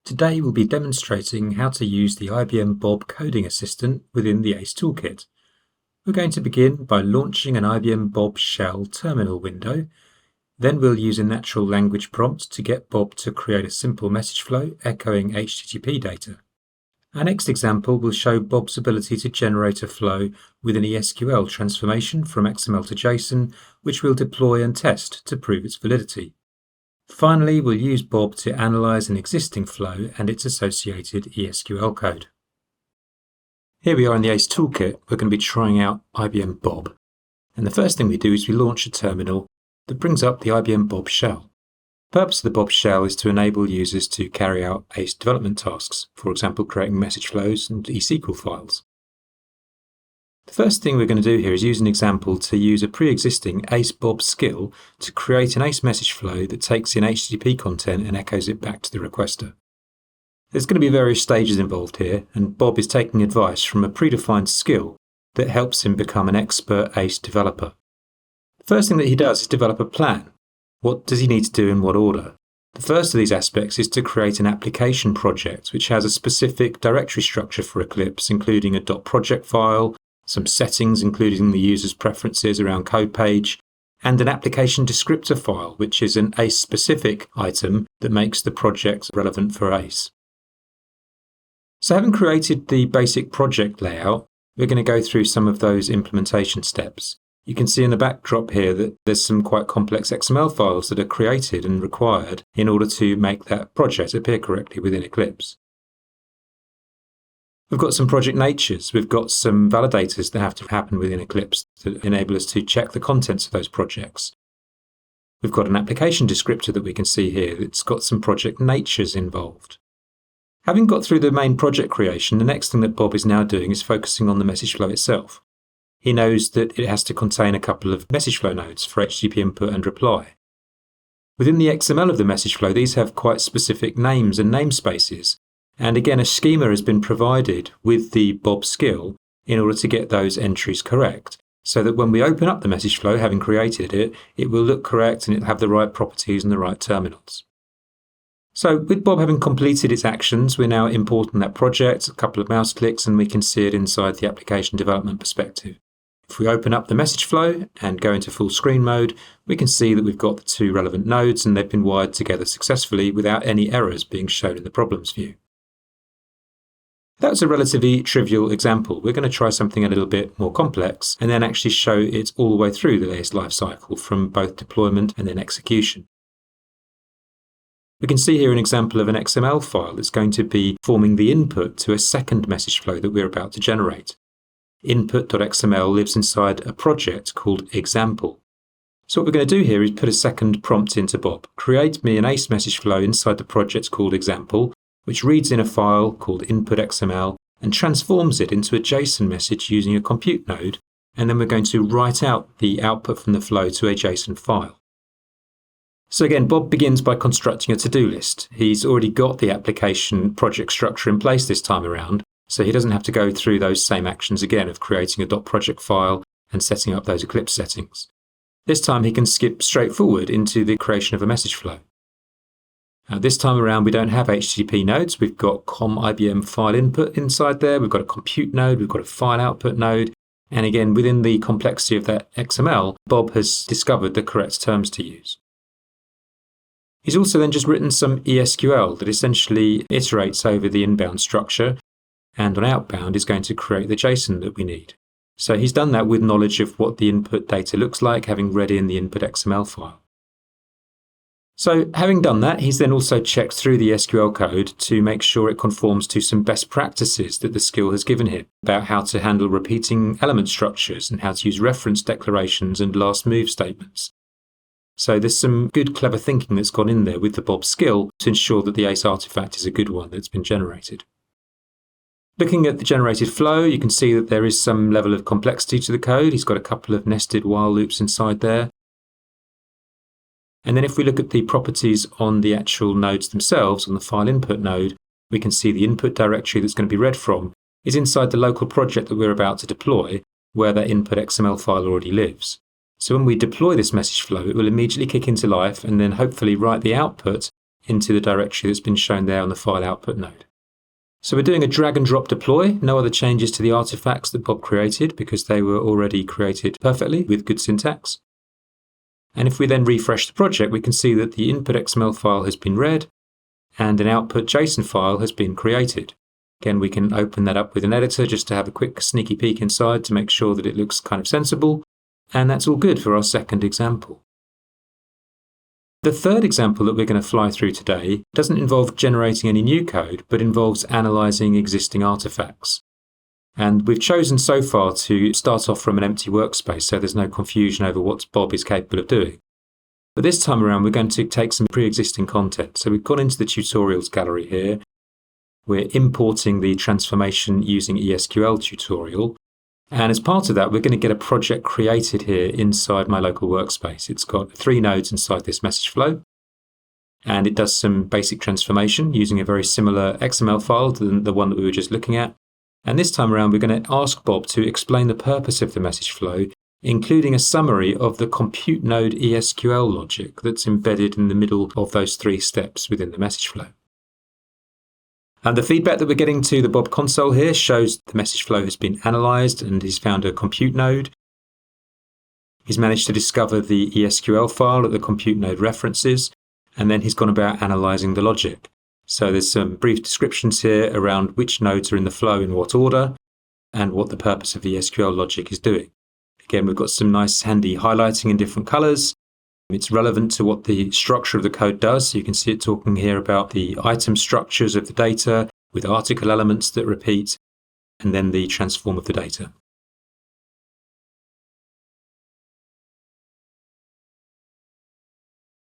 Today we'll be demonstrating how to use the IBM Bob coding assistant within the ACE Toolkit. We're going to begin by launching an IBM Bob shell terminal window. Then we'll use a natural language prompt to get Bob to create a simple message flow echoing HTTP data. Our next example will show Bob's ability to generate a flow with an ESQL transformation from XML to JSON, which we'll deploy and test to prove its validity. Finally, we'll use Bob to analyze an existing flow and its associated ESQL code. Here we are in the ACE Toolkit. We're going to be trying out IBM Bob. And the first thing we do is we launch a terminal that brings up the IBM Bob shell. The purpose of the Bob shell is to enable users to carry out ACE development tasks, for example, creating message flows and ESQL files. The first thing we're going to do here is use an example to use a pre-existing ACE Bob skill to create an ACE message flow that takes in HTTP content and echoes it back to the requester. There's going to be various stages involved here, and Bob is taking advice from a predefined skill that helps him become an expert ACE developer. The first thing that he does is develop a plan. What does he need to do in what order? The first of these aspects is to create an application project which has a specific directory structure for Eclipse, including a .project file, some settings including the user's preferences around code page, and an application descriptor file, which is an ACE-specific item that makes the project relevant for ACE. So having created the basic project layout, we're going to go through some of those implementation steps. You can see in the backdrop here that there's some quite complex XML files that are created and required in order to make that project appear correctly within Eclipse. We've got some project natures. We've got some validators that have to happen within Eclipse that enable us to check the contents of those projects. We've got an application descriptor that we can see here that's got some project natures involved. Having got through the main project creation, the next thing that Bob is now doing is focusing on the message flow itself. He knows that it has to contain a couple of message flow nodes for HTTP input and reply. Within the XML of the message flow, these have quite specific names and namespaces. And again, a schema has been provided with the Bob skill in order to get those entries correct, so that when we open up the message flow, having created it, it will look correct and it'll have the right properties and the right terminals. So with Bob having completed its actions, we're now importing that project, a couple of mouse clicks, and we can see it inside the application development perspective. If we open up the message flow and go into full screen mode, we can see that we've got the two relevant nodes and they've been wired together successfully without any errors being shown in the problems view. That was a relatively trivial example. We're going to try something a little bit more complex and then actually show it all the way through the ACE lifecycle from both deployment and then execution. We can see here an example of an XML file that's going to be forming the input to a second message flow that we're about to generate. Input.xml lives inside a project called example. So what we're going to do here is put a second prompt into Bob. Create me an ACE message flow inside the project called example, which reads in a file called input.xml and transforms it into a JSON message using a compute node, and then we're going to write out the output from the flow to a JSON file. So again, Bob begins by constructing a to-do list. He's already got the application project structure in place this time around, so he doesn't have to go through those same actions again of creating a .project file and setting up those Eclipse settings. This time he can skip straight forward into the creation of a message flow. This time around, we don't have HTTP nodes. We've got com IBM file input inside there. We've got a compute node. We've got a file output node. And again, within the complexity of that XML, Bob has discovered the correct terms to use. He's also then just written some ESQL that essentially iterates over the inbound structure, and on outbound is going to create the JSON that we need. So he's done that with knowledge of what the input data looks like, having read in the input XML file. So having done that, he's then also checked through the SQL code to make sure it conforms to some best practices that the skill has given him about how to handle repeating element structures and how to use reference declarations and last move statements. So there's some good clever thinking that's gone in there with the Bob skill to ensure that the ACE artifact is a good one that's been generated. Looking at the generated flow, you can see that there is some level of complexity to the code. He's got a couple of nested while loops inside there. And then if we look at the properties on the actual nodes themselves, on the file input node, we can see the input directory that's going to be read from is inside the local project that we're about to deploy, where that input XML file already lives. So when we deploy this message flow, it will immediately kick into life and then hopefully write the output into the directory that's been shown there on the file output node. So we're doing a drag and drop deploy, no other changes to the artifacts that Bob created because they were already created perfectly with good syntax. And if we then refresh the project, we can see that the input XML file has been read and an output JSON file has been created. Again, we can open that up with an editor just to have a quick sneaky peek inside to make sure that it looks kind of sensible. And that's all good for our second example. The third example that we're going to fly through today doesn't involve generating any new code, but involves analysing existing artifacts. And we've chosen so far to start off from an empty workspace, so there's no confusion over what Bob is capable of doing. But this time around, we're going to take some pre-existing content. So we've gone into the tutorials gallery here. We're importing the transformation using ESQL tutorial. And as part of that, we're going to get a project created here inside my local workspace. It's got 3 nodes inside this message flow. And it does some basic transformation using a very similar XML file to the one that we were just looking at. And this time around, we're going to ask Bob to explain the purpose of the message flow, including a summary of the compute node ESQL logic that's embedded in the middle of those 3 steps within the message flow. And the feedback that we're getting to the Bob console here shows the message flow has been analysed and he's found a compute node. He's managed to discover the ESQL file that the compute node references, and then he's gone about analysing the logic. So there's some brief descriptions here around which nodes are in the flow in what order and what the purpose of the ESQL logic is doing. Again, we've got some nice handy highlighting in different colours. It's relevant to what the structure of the code does. So you can see it talking here about the item structures of the data with article elements that repeat, and then the transform of the data.